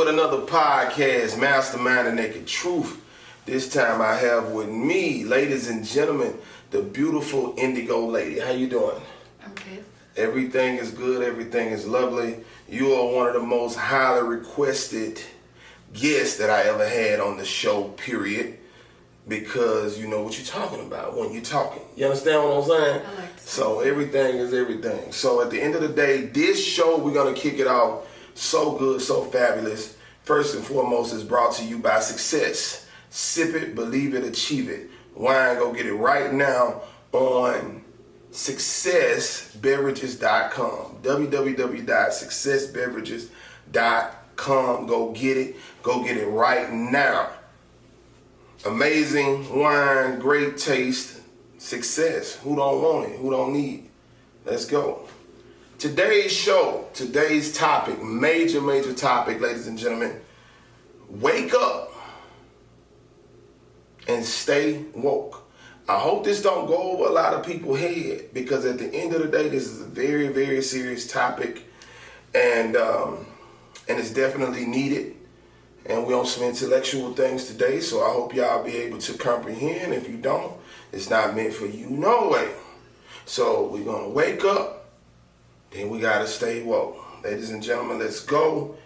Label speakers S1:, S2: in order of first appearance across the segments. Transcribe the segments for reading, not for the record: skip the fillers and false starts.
S1: with another podcast, Mastermind the Naked Truth. This time I have with me, ladies and gentlemen, the beautiful Indigo Lady. How you doing?
S2: I'm good.
S1: Everything is good. Everything is lovely. You are one of the most highly requested guests that I ever had on the show, period. Because you know what you're talking about when you're talking. You understand what I'm saying?
S2: I like to.
S1: So everything is everything. So at the end of the day, this show, we're going to kick it off so good, so fabulous. First and foremost, is brought to you by Success. Sip it, believe it, achieve it. Wine, go get it right now on successbeverages.com. www.successbeverages.com. Go get it. Go get it right now. Amazing wine, great taste, success. Who don't want it? Who don't need it? Let's go. Today's show, today's topic, major topic, ladies and gentlemen. Wake up and stay woke. I hope this don't go over a lot of people's head, because at the end of the day, this is a very serious topic, and it's definitely needed. And we on some intellectual things today, so I hope y'all be able to comprehend. If you don't, it's not meant for you no way. So we're going to wake up, then we got to stay woke. Ladies and gentlemen, let's go.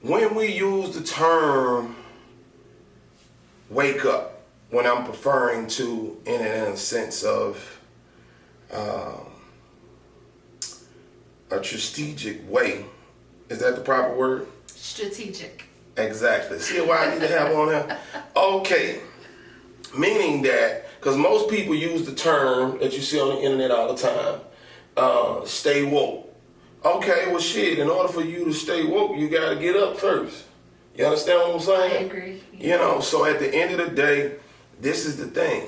S1: When we use the term wake up, when I'm preferring to, in a sense of a strategic way, is that the proper word?
S2: Strategic.
S1: Exactly. See why I need to have on here? Okay. Meaning that, because most people use the term that you see on the internet all the time, stay woke. Okay, well shit, in order for you to stay woke, you got to get up first. You understand what I'm saying?
S2: I agree.
S1: You know, so at the end of the day, this is the thing.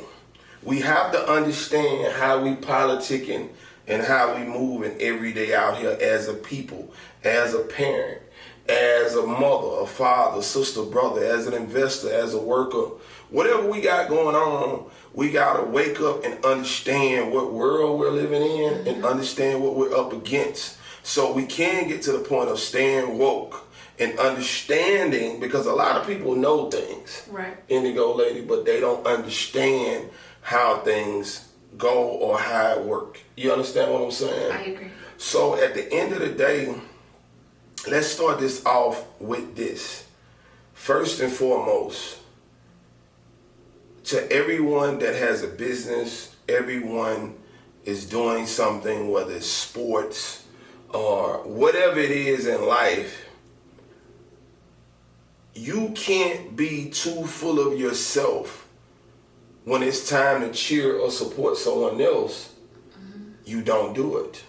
S1: We have to understand how we politicking and how we moving every day out here as a people, as a parent, as a mother, a father, sister, brother, as an investor, as a worker. Whatever we got going on, we got to wake up and understand what world we're living in and understand what we're up against. So we can get to the point of staying woke and understanding, because a lot of people know things,
S2: right,
S1: Indigo Lady, but they don't understand how things go or how it work. You understand what I'm saying?
S2: I agree.
S1: So at the end of the day, let's start this off with this. First and foremost, to everyone that has a business, everyone is doing something, whether it's sports or whatever it is in life, you can't be too full of yourself when it's time to cheer or support someone else. You don't do it.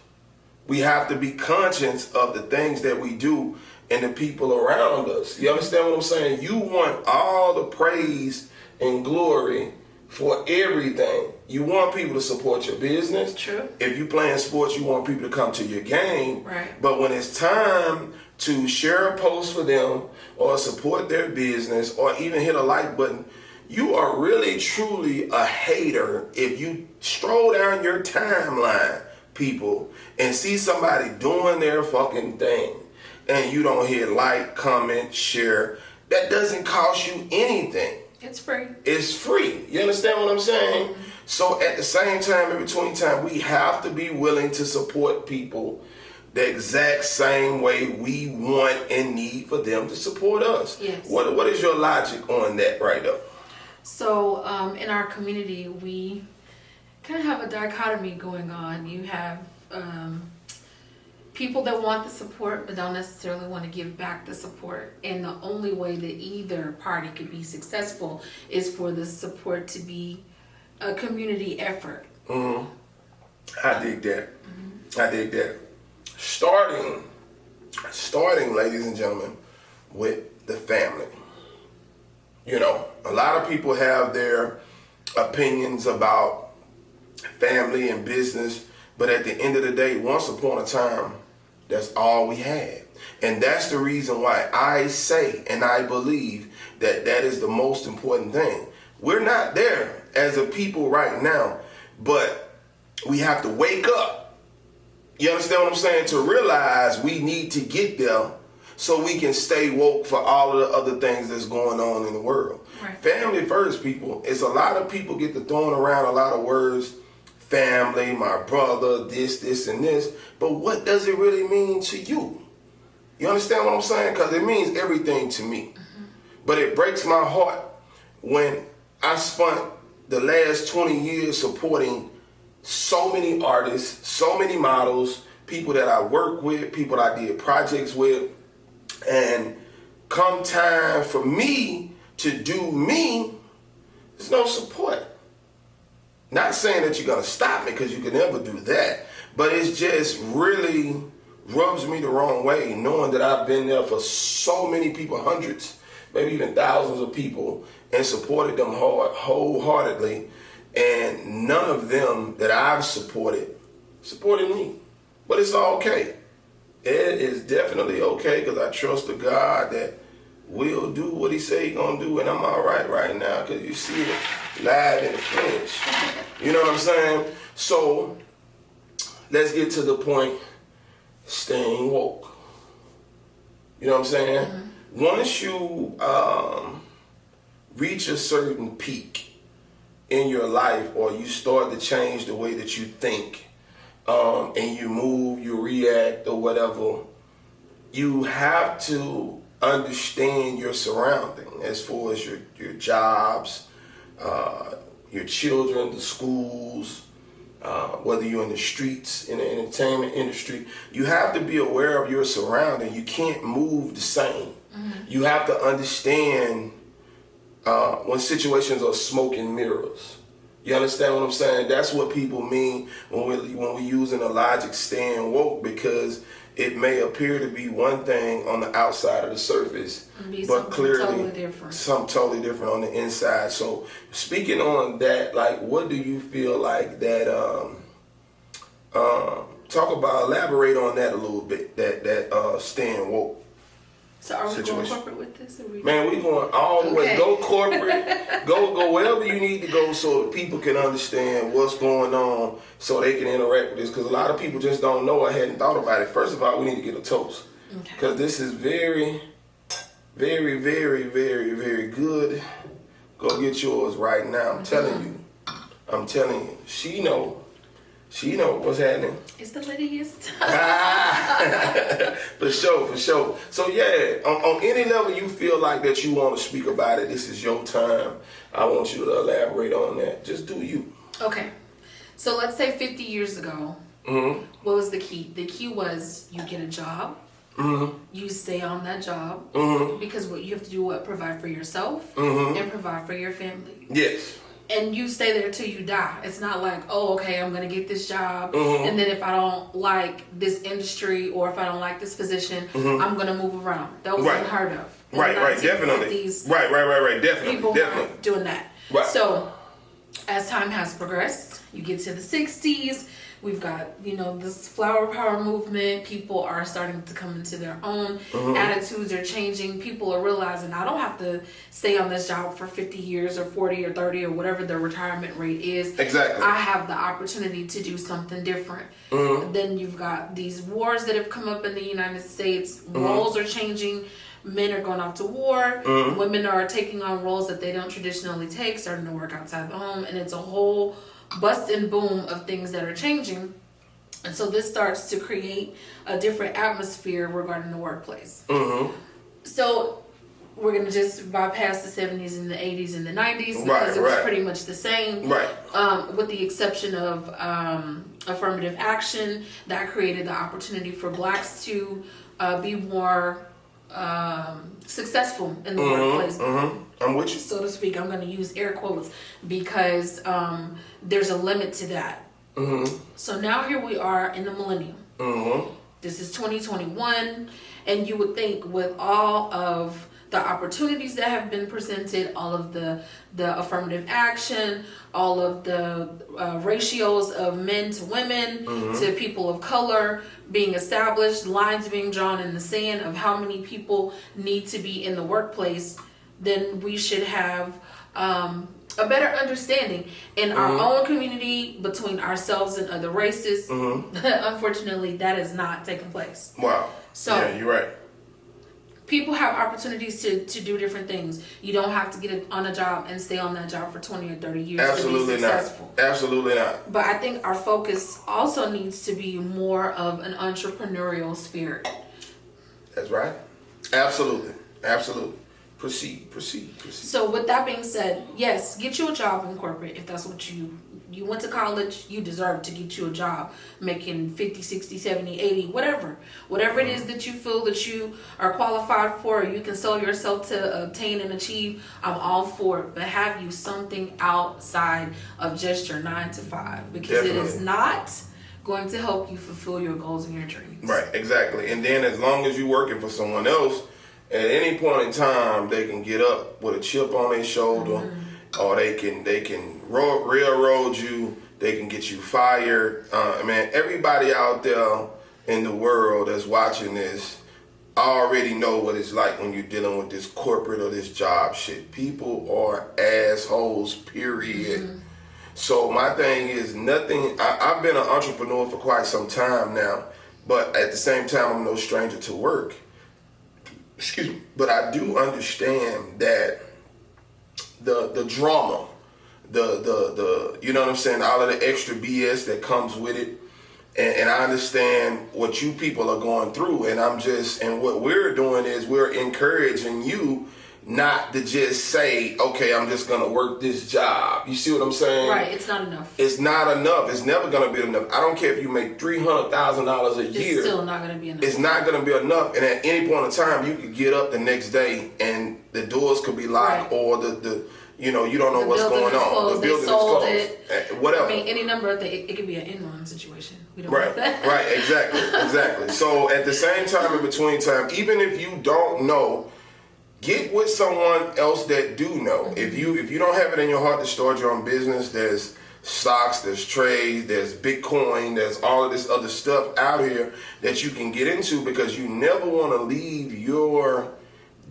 S1: We have to be conscious of the things that we do and the people around us. You understand what I'm saying? You want all the praise and glory for everything. You want people to support your business.
S2: True.
S1: If you playing sports, you want people to come to your game.
S2: Right.
S1: But when it's time to share a post for them or support their business or even hit a like button, you are really truly a hater if you stroll down your timeline, people, and see somebody doing their fucking thing and you don't hit like, comment, share. That doesn't cost you anything.
S2: It's free.
S1: It's free. You understand what I'm saying? So at the same time, in between time, we have to be willing to support people the exact same way we want and need for them to support us.
S2: Yes.
S1: What is your logic on that right there?
S2: So in our community, we kind of have a dichotomy going on. You have people that want the support but don't necessarily want to give back the support. And the only way that either party could be successful is for the support to be a community effort.
S1: Mm-hmm. I dig that. Mm-hmm. I dig that. Starting, ladies and gentlemen, with the family. You know, a lot of people have their opinions about family and business, but at the end of the day, once upon a time, that's all we had. And that's the reason why I say and I believe that that is the most important thing. We're not there as a people right now, but we have to wake up. You understand what I'm saying? To realize we need to get there so we can stay woke for all of the other things that's going on in the world.
S2: Right.
S1: Family first, people. It's a lot of people get to throwing around a lot of words. Family, my brother, this, and this. But what does it really mean to you? You understand what I'm saying? Because it means everything to me. Mm-hmm. But it breaks my heart when I spent the last 20 years supporting so many artists, so many models, people that I work with, people I did projects with, and come time for me to do me, there's no support. Not saying that you're gonna stop me, because you can never do that, but it's just really rubs me the wrong way, knowing that I've been there for so many people, hundreds, maybe even thousands of people, and supported them wholeheartedly, and none of them that I've supported me. But it's okay. It is definitely okay, because I trust a God that will do what he say he gonna do, and I'm all right now, because you see it live in the flesh. You know what I'm saying? So let's get to the point, staying woke. You know what I'm saying? Mm-hmm. Once you reach a certain peak in your life, or you start to change the way that you think, and you move, you react, or whatever, you have to understand your surrounding, as far as your jobs, your children, the schools, whether you're in the streets, in the entertainment industry. You have to be aware of your surrounding. You can't move the same. Mm-hmm. You have to understand when situations are smoke and mirrors. You understand what I'm saying? That's what people mean when we're using the logic staying woke, because it may appear to be one thing on the outside of the surface, but clearly something totally different on the inside. So speaking on that, like, what do you feel like that, elaborate on that a little bit, that staying woke.
S2: So are we
S1: situation.
S2: Going corporate with this?
S1: Man, we going all the way. Go corporate. go wherever you need to go, so that people can understand what's going on, so they can interact with this. Because a lot of people just don't know or hadn't thought about it. First of all, we need to get a toast. Because this is very, very, very, very, very good. Go get yours right now. I'm telling you. She know what's happening.
S2: It's the latest.
S1: For sure. So yeah, on any level you feel like that you want to speak about it, this is your time. I want you to elaborate on that. Just do you.
S2: Okay. So let's say 50 years ago, mm-hmm. What was the key? The key was you get a job, mm-hmm. You stay on that job, mm-hmm. because what you have to do, provide for yourself, mm-hmm. and provide for your family.
S1: Yes.
S2: And you stay there till you die. It's not like, oh, okay, I'm going to get this job. Mm-hmm. And then if I don't like this industry, or if I don't like this position, mm-hmm. I'm going to move around. That was unheard of.
S1: Right, definitely. Right, definitely.
S2: People weren't doing that. Right. So as time has progressed, you get to the 60s. We've got, this flower power movement. People are starting to come into their own. Mm-hmm. Attitudes are changing. People are realizing, I don't have to stay on this job for 50 years or 40 or 30 or whatever the retirement rate is.
S1: Exactly.
S2: I have the opportunity to do something different. Mm-hmm. Then you've got these wars that have come up in the United States. Mm-hmm. Roles are changing. Men are going off to war. Mm-hmm. Women are taking on roles that they don't traditionally take, starting to work outside the home. And it's a whole bust and boom of things that are changing. And so this starts to create a different atmosphere regarding the workplace. Mm-hmm. So we're going to just bypass the 70s and the 80s and the 90s, because it was pretty much the same, with the exception of affirmative action that created the opportunity for blacks to be more successful in the workplace. Mm-hmm.
S1: I'm with you.
S2: So to speak. I'm going to use air quotes, because there's a limit to that. Mm-hmm. So now here we are in the millennium. Mm-hmm. This is 2021, and you would think, with all of the opportunities that have been presented, all of the affirmative action, all of the ratios of men to women, mm-hmm. to people of color being established, lines being drawn in the sand of how many people need to be in the workplace, then we should have a better understanding in our mm-hmm. own community, between ourselves and other races. Mm-hmm. Unfortunately, that is not taking place.
S1: Wow.
S2: So
S1: yeah, you're right.
S2: people have opportunities to do different things. You don't have to get on a job and stay on that job for 20 or 30 years
S1: Absolutely
S2: to be successful.
S1: not. Absolutely not.
S2: But I think our focus also needs to be more of an entrepreneurial spirit.
S1: That's right. Absolutely. Proceed.
S2: So with that being said, yes, get you a job in corporate if that's what you went to college. You deserve to get you a job making 50, 60, 70, 80, whatever it is that you feel that you are qualified for, you can sell yourself to obtain and achieve. I'm all for it, but have you something outside of just your 9 to 5, because
S1: Definitely.
S2: It is not going to help you fulfill your goals and your dreams.
S1: Right, exactly. And then as long as you're working for someone else, at any point in time, they can get up with a chip on their shoulder, or they can railroad you. They can get you fired. Man, everybody out there in the world that's watching this already know what it's like when you're dealing with this corporate or this job shit. People are assholes, period. So my thing is I've been an entrepreneur for quite some time now, but at the same time, I'm no stranger to work. Excuse me. But I do understand that the drama, the you know what I'm saying, all of the extra BS that comes with it. And I understand what you people are going through, and what we're doing is we're encouraging you not to just say, okay, I'm just gonna work this job. You see what I'm saying?
S2: Right, it's not enough.
S1: It's not enough. It's never gonna be enough. I don't care if you make $300,000 a year.
S2: It's still not gonna be enough.
S1: It's not gonna be enough. And at any point in time, you could get up the next day and the doors could be locked, or the you don't know what's going on. The building is closed. Whatever.
S2: I mean, any number of things. It could be an Enron situation. We don't
S1: Right,
S2: want that.
S1: right, exactly. So at the same time, in between time, even if you don't know, get with someone else that do know. If you don't have it in your heart to start your own business, there's stocks, there's trades, there's Bitcoin, there's all of this other stuff out here that you can get into, because you never want to leave your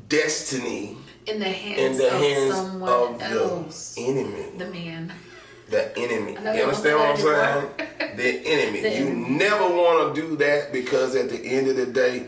S1: destiny
S2: in the hands of someone else.
S1: The enemy.
S2: The man.
S1: The enemy. You understand what I'm saying? The enemy. You never want to do that, because at the end of the day,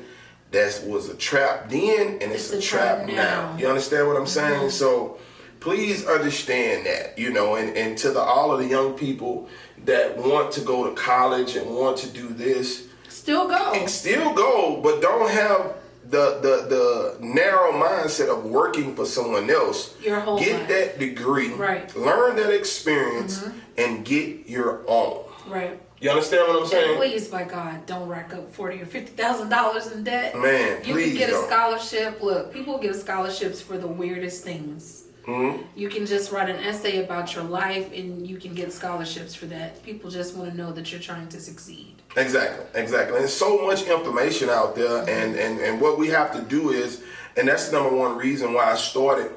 S1: that was a trap then, and it's a trap now. You understand what I'm saying? So please understand that, and to all of the young people that want to go to college and want to do this,
S2: still go,
S1: but don't have the narrow mindset of working for someone else.
S2: Your whole
S1: Get
S2: life.
S1: that degree,
S2: right?
S1: Learn that experience, and get your own.
S2: Right.
S1: You understand what I'm saying?
S2: And please, by God, don't rack up $40,000 or $50,000 in debt.
S1: Man,
S2: you
S1: please
S2: can get
S1: don't.
S2: a scholarship. Look, people get scholarships for the weirdest things. You can just write an essay about your life, and you can get scholarships for that. People just want to know that you're trying to succeed.
S1: Exactly. There's so much information out there, and what we have to do is, and that's the number one reason why I started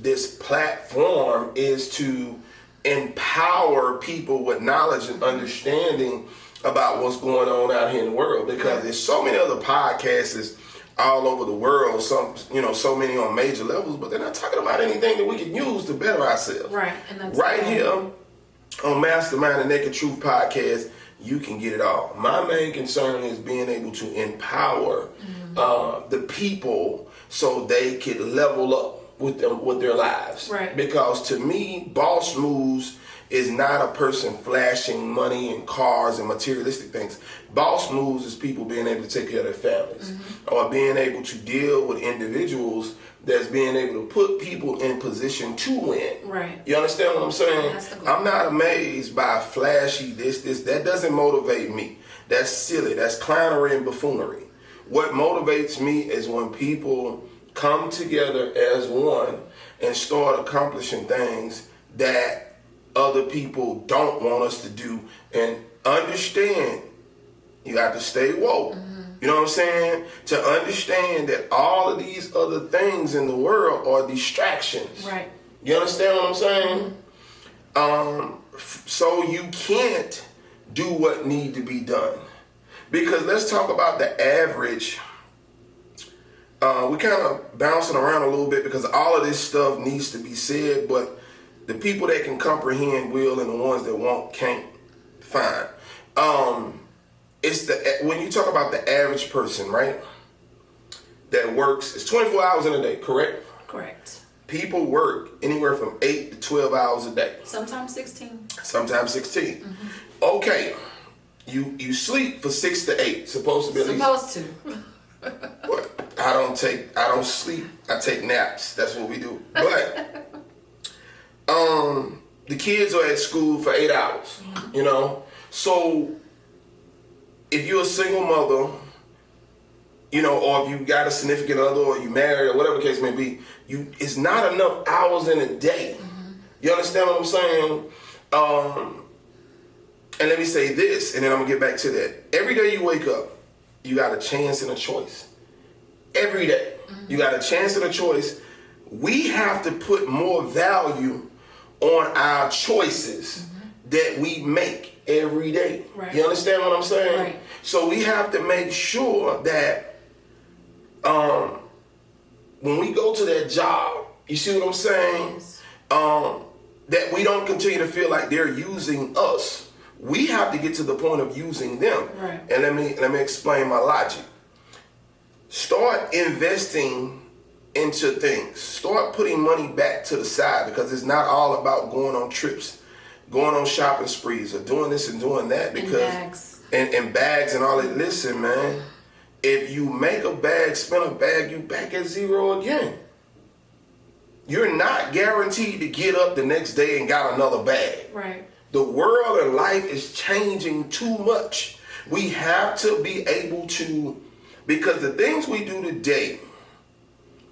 S1: this platform, is to empower people with knowledge and understanding about what's going on out here in the world, because there's so many other podcasts all over the world, so many on major levels, but they're not talking about anything that we can use to better ourselves.
S2: Right. And that's
S1: right here on Mastermind and Naked Truth podcast, you can get it all. My main concern is being able to empower the people so they can level up with their lives.
S2: Right.
S1: Because to me, boss moves is not a person flashing money and cars and materialistic things. Boss moves is people being able to take care of their families, or being able to deal with individuals that's being able to put people in position to win.
S2: Right.
S1: You understand what I'm saying?
S2: That's the goal.
S1: I'm not amazed by flashy this. That doesn't motivate me. That's silly. That's clownery and buffoonery. What motivates me is when people come together as one and start accomplishing things that other people don't want us to do. And understand, you got to stay woke. You know what I'm saying? To understand that all of these other things in the world are distractions.
S2: Right.
S1: You understand what I'm saying? So you can't do what need to be done. Because let's talk about the average. We kind of bouncing around a little bit because all of this stuff needs to be said, but the people that can comprehend will, and the ones that won't can't. Fine. It's when you talk about the average person, right? The that works, it's 24 hours in a day, correct?
S2: Correct.
S1: People work anywhere from 8 to 12 hours a day.
S2: Sometimes 16.
S1: Sometimes 16. Okay, you sleep for 6 to 8. Supposed to be at least.
S2: Supposed to.
S1: But I don't sleep. I take naps. That's what we do. But the kids are at school for 8 hours. You know, so if you're a single mother, you know, or if you got a significant other, or you married, or whatever the case may be, it's not enough hours in a day. You understand what I'm saying? And let me say this, and then I'm gonna get back to that. Every day you wake up, you got a chance and a choice. Every day, you got a chance and a choice. We have to put more value on our choices that we make every day.
S2: Right.
S1: You understand what I'm saying?
S2: Right.
S1: So we have to make sure that when we go to that job, you see what I'm saying?
S2: Yes.
S1: That we don't continue to feel like they're using us. We have to get to the point of using them.
S2: Right.
S1: And let me explain my logic. Start investing into things. Start putting money back to the side, because it's not all about going on trips, going on shopping sprees, or doing this and doing that. Because and bags and all that. Listen, man, if you make a bag, spend a bag, you back at zero again. You're not guaranteed to get up the next day and got another bag.
S2: Right.
S1: The world and life is changing too much. We have to be able to, because the things we do today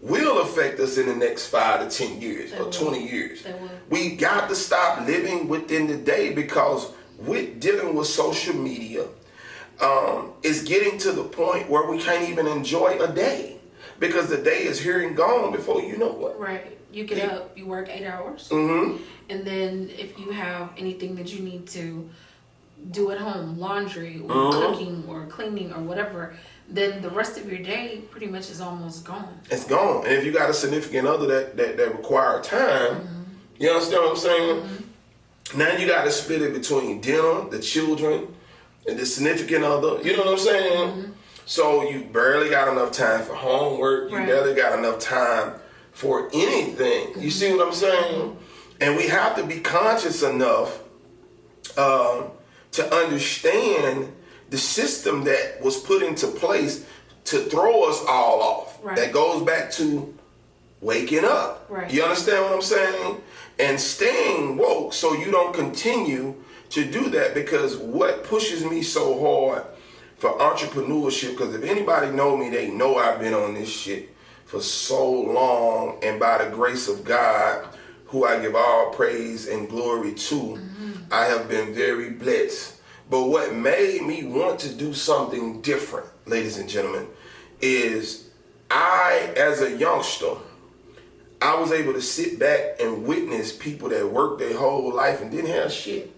S1: will affect us in the next 5 to 10 years or 20 years.
S2: They will.
S1: We got to stop living within the day, because with dealing with social media, it's getting to the point where we can't even enjoy a day, because the day is here and gone before you know what.
S2: Right. You get up, you work 8 hours,
S1: Mm-hmm.
S2: and then if you have anything that you need to do at home, laundry or cooking or cleaning or whatever, then the rest of your day pretty much is almost gone.
S1: It's gone. And if you got a significant other that require time, you understand what I'm saying? Now you got to split it between dinner, the children, and the significant other. You know what I'm saying? So you barely got enough time for homework. You
S2: Right.
S1: barely got enough time for anything. You see what I'm saying? And we have to be conscious enough to understand the system that was put into place to throw us all off.
S2: Right.
S1: That goes back to waking up.
S2: Right.
S1: You understand what I'm saying? And staying woke so you don't continue to do that, because what pushes me so hard for entrepreneurship, because if anybody know me, they know I've been on this shit for so long, and by the grace of God, who I give all praise and glory to, I have been very blessed. But what made me want to do something different, ladies and gentlemen, is I, as a youngster, I was able to sit back and witness people that worked their whole life and didn't have shit.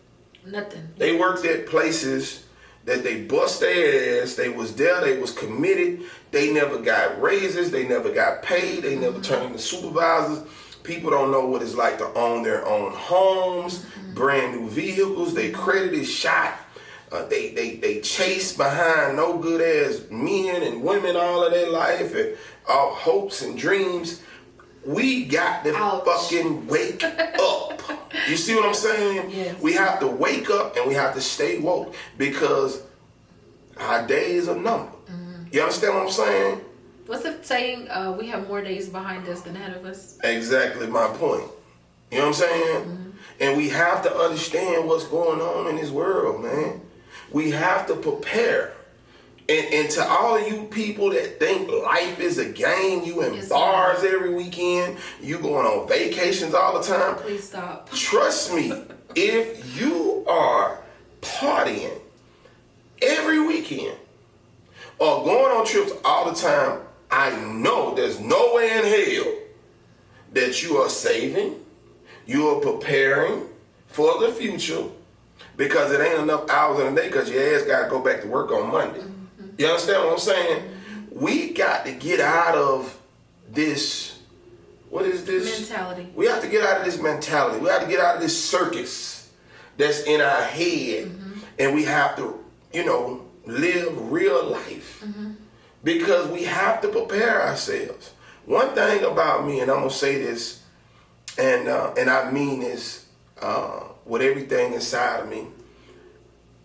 S2: Nothing.
S1: They worked at places that they bust their ass. They was there. They was committed. They never got raises. They never got paid. They never turned into supervisors. People don't know what it's like to own their own homes, brand new vehicles. They credit is shot. They chase behind no good ass men and women all of their life, and all hopes and dreams. We got to fucking wake up. You see what I'm saying?
S2: Yes.
S1: We have to wake up and we have to stay woke, because our days are numbered. You understand what I'm saying?
S2: What's the saying? We have more days behind us than ahead of us.
S1: Exactly my point. You know what I'm saying? And we have to understand what's going on in this world, man. We have to prepare. And to all of you people that think life is a game, you in bars every weekend, you going on vacations all the time.
S2: Please stop.
S1: Trust me, if you are partying every weekend or going on trips all the time, I know there's no way in hell that you are saving, you are preparing for the future, because it ain't enough hours in a day, because your ass got to go back to work on Monday. You understand what I'm saying? We got to get out of this, what is this?
S2: Mentality.
S1: We have to get out of this mentality. We have to get out of this circus that's in our head. And we have to, live real life. because we have to prepare ourselves. One thing about me, and I'm gonna say this, and I mean this with everything inside of me.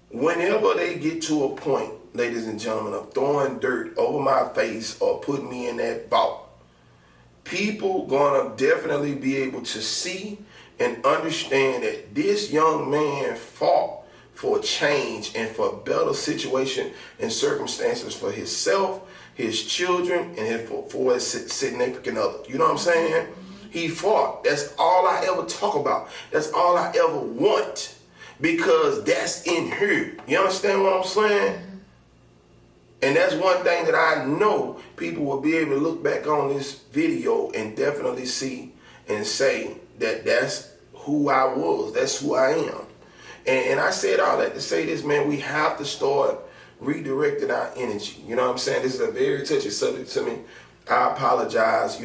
S1: Whenever they get to a point, ladies and gentlemen, of throwing dirt over my face or putting me in that vault, people gonna definitely be able to see and understand that this young man fought for a change and for a better situation and circumstances for himself, his children, and for his significant other. You know what I'm saying? He fought. That's all I ever talk about. That's all I ever want, because that's in her. You understand what I'm saying? And that's one thing that I know people will be able to look back on this video and definitely see and say that that's who I was. That's who I am. And I said all that to say this, man. We have to start redirecting our energy. You know what I'm saying? This is a very touchy subject to me. I apologize,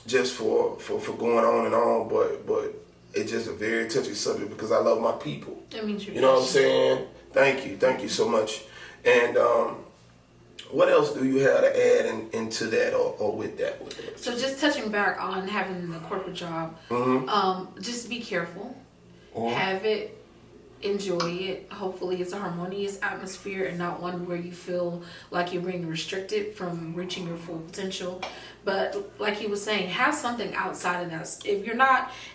S1: just for going on and on, but it's just a very touchy subject because I love my people.
S2: That means
S1: you know what I'm saying? Thank you so much. And what else do you have to add into that or with that?
S2: So just touching back on having the corporate job, just be careful. Have it, enjoy it. Hopefully it's a harmonious atmosphere and not one where you feel like you're being restricted from reaching your full potential. But like he was saying, have something outside of that.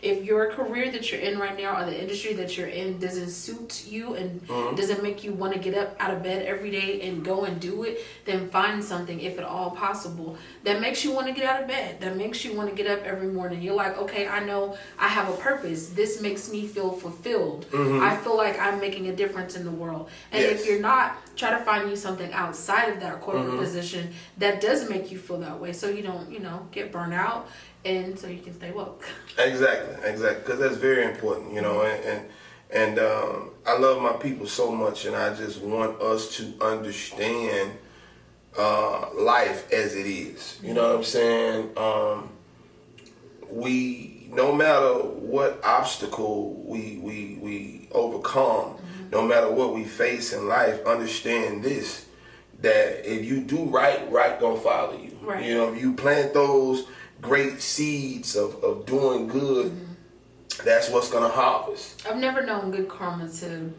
S2: If your career that you're in right now or the industry that you're in doesn't suit you and doesn't make you want to get up out of bed every day and go and do it, then find something, if at all possible, that makes you want to get out of bed, that makes you want to get up every morning. You're like, okay, I know I have a purpose. This makes me feel fulfilled. I feel like I'm making a difference in the world. And if you're not, try to find you something outside of that corporate position that does make you feel that way, so you don't, get burnt out, and so you can stay woke.
S1: Exactly, because that's very important, and I love my people so much, and I just want us to understand life as it is. You know what I'm saying? We, no matter what obstacle we overcome, no matter what we face in life, understand this, that if you do right gonna follow you. Right. If you plant those great seeds of doing good, that's what's gonna harvest.
S2: I've never known good karma to,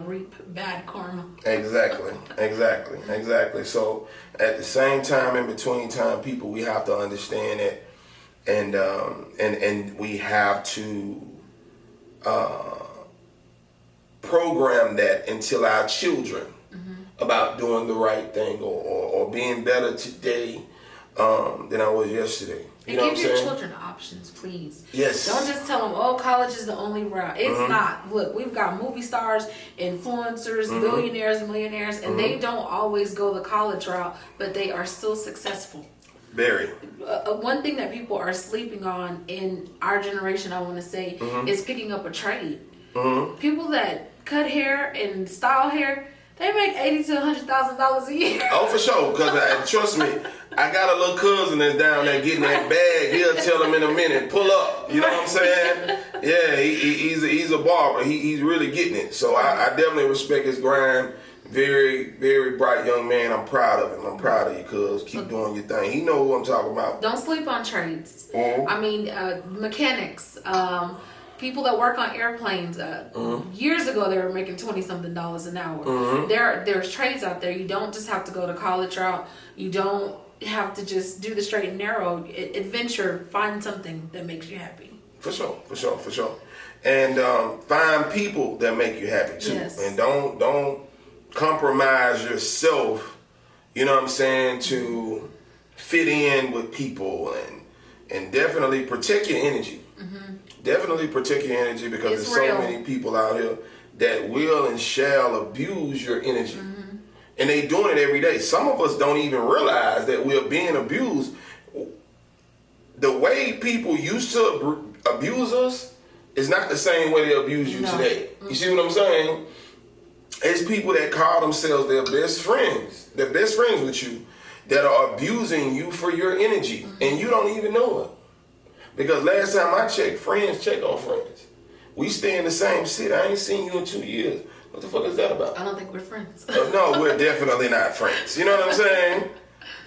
S2: reap bad karma.
S1: Exactly. So at the same time, in between time, people, we have to understand that, and we have to program that into our children about doing the right thing or being better today than I was yesterday.
S2: And give your children options, please.
S1: Yes.
S2: Don't just tell them, college is the only route. It's not. Look, we've got movie stars, influencers, billionaires, millionaires, and they don't always go the college route, but they are still successful.
S1: Very.
S2: One thing that people are sleeping on in our generation, I want to say, is picking up a trade. People that cut hair and style hair, they make $80,000 to $100,000 a year.
S1: Oh, for sure. Because trust me, I got a little cousin that's down there getting that bag. He'll tell him in a minute, pull up. You know what I'm saying? Yeah, he's a barber. He's really getting it. So I definitely respect his grind. Very, very bright young man. I'm proud of him. I'm proud of you, cuz. Keep doing your thing. He know who I'm talking about.
S2: Don't sleep on trades. I mean, mechanics. People that work on airplanes, years ago they were making $20-something an hour. There's trades out there. You don't just have to go to college route. You don't have to just do the straight and narrow. Adventure, find something that makes you happy. For sure.
S1: And find people that make you happy too.
S2: Yes.
S1: And don't compromise yourself, you know what I'm saying, to fit in with people, and definitely protect your energy. Definitely protect your energy, because there's so many people out here that will and shall abuse your energy. And they doing it every day. Some of us don't even realize that we're being abused. The way people used to abuse us is not the same way they abuse you today. You see what I'm saying? It's people that call themselves their best friends. They're best friends with you, that are abusing you for your energy. And you don't even know it. Because last time I checked, friends check on friends. We stay in the same city. I ain't seen you in 2 years. What the fuck is that about?
S2: I don't think we're friends.
S1: No, we're definitely not friends. You know what I'm saying?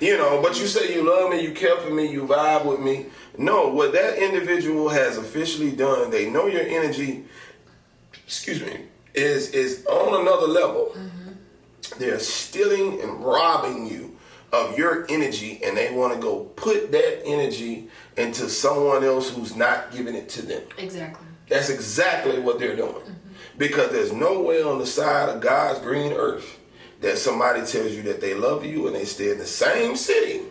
S1: You know, but you say you love me, you care for me, you vibe with me. No, what that individual has officially done, they know your energy, excuse me, is on another level. They're stealing and robbing you of your energy, and they want to go put that energy into someone else who's not giving it to them.
S2: Exactly.
S1: That's exactly what they're doing. Because there's no way on the side of God's green earth that somebody tells you that they love you and they stay in the same city.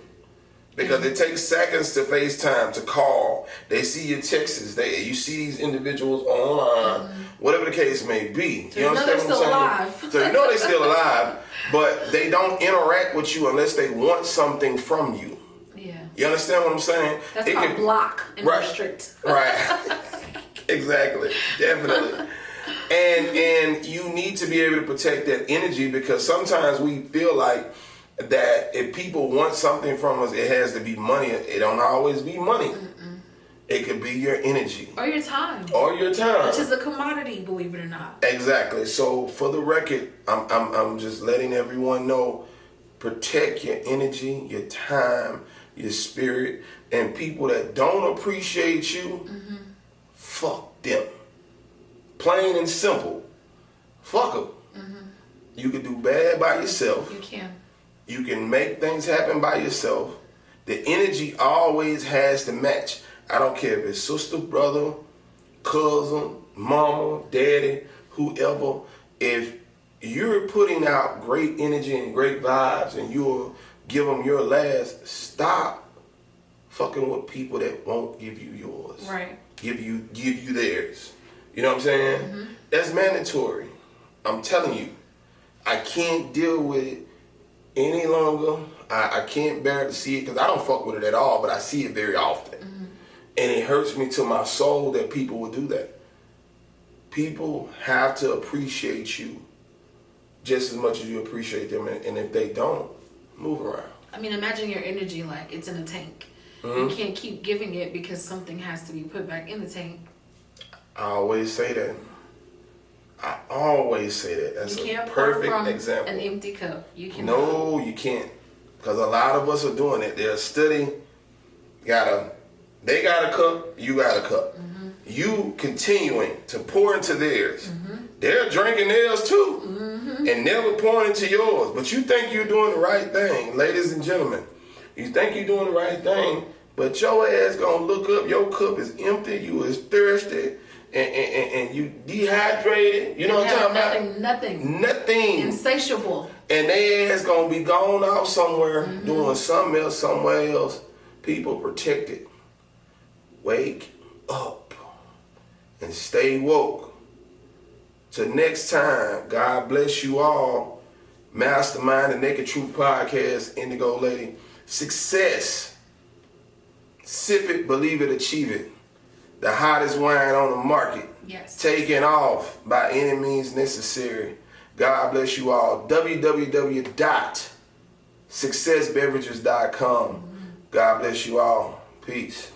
S1: Because it takes seconds to FaceTime, to call. They see your texts. You see these individuals online, whatever the case may be.
S2: So you know they're still alive.
S1: So you know they're still alive, but they don't interact with you unless they want something from you.
S2: Yeah.
S1: You understand what I'm saying?
S2: That's called block and restrict.
S1: Right. Exactly. Definitely. And you need to be able to protect that energy, because sometimes we feel like that if people want something from us, it has to be money. It don't always be money. It could be your energy.
S2: Or your time.
S1: Which
S2: is a commodity, believe it or not.
S1: Exactly. So for the record, I'm just letting everyone know, protect your energy, your time, your spirit, and people that don't appreciate you, fuck them. Plain and simple. Fuck them. You can do bad by yourself.
S2: You can.
S1: You can make things happen by yourself. The energy always has to match. I don't care if it's sister, brother, cousin, mama, daddy, whoever. If you're putting out great energy and great vibes and you'll give them your last, stop fucking with people that won't give you yours.
S2: Right.
S1: Give you theirs. You know what I'm saying? That's mandatory. I'm telling you. I can't deal with it any longer. I can't bear to see it, because I don't fuck with it at all, but I see it very often. And it hurts me to my soul that people would do that. People have to appreciate you just as much as you appreciate them. And if they don't, move around.
S2: I mean, imagine your energy like it's in a tank. You can't keep giving it because something has to be put back in the tank.
S1: I always say that. That's
S2: you can't
S1: a perfect
S2: pour from
S1: example.
S2: An empty cup. You can.
S1: No, you can't. Because a lot of us are doing it. They're studying. They got a cup, you got a cup. You continuing to pour into theirs. They're drinking theirs too. And never pouring into yours. But you think you're doing the right thing, ladies and gentlemen. You think you're doing the right thing, but your ass gonna look up, your cup is empty, you is thirsty, and you dehydrated. You know what I'm talking about? Nothing.
S2: Insatiable.
S1: And they ass gonna be gone out somewhere, doing something else, somewhere else. People, protect it. Wake up and stay woke. Till next time, God bless you all. Mastermind the Naked Truth Podcast, Indigo Lady. Success. Sip it, believe it, achieve it. The hottest wine on the market.
S2: Yes.
S1: Taken off by any means necessary. God bless you all. www.successbeverages.com. God bless you all. Peace.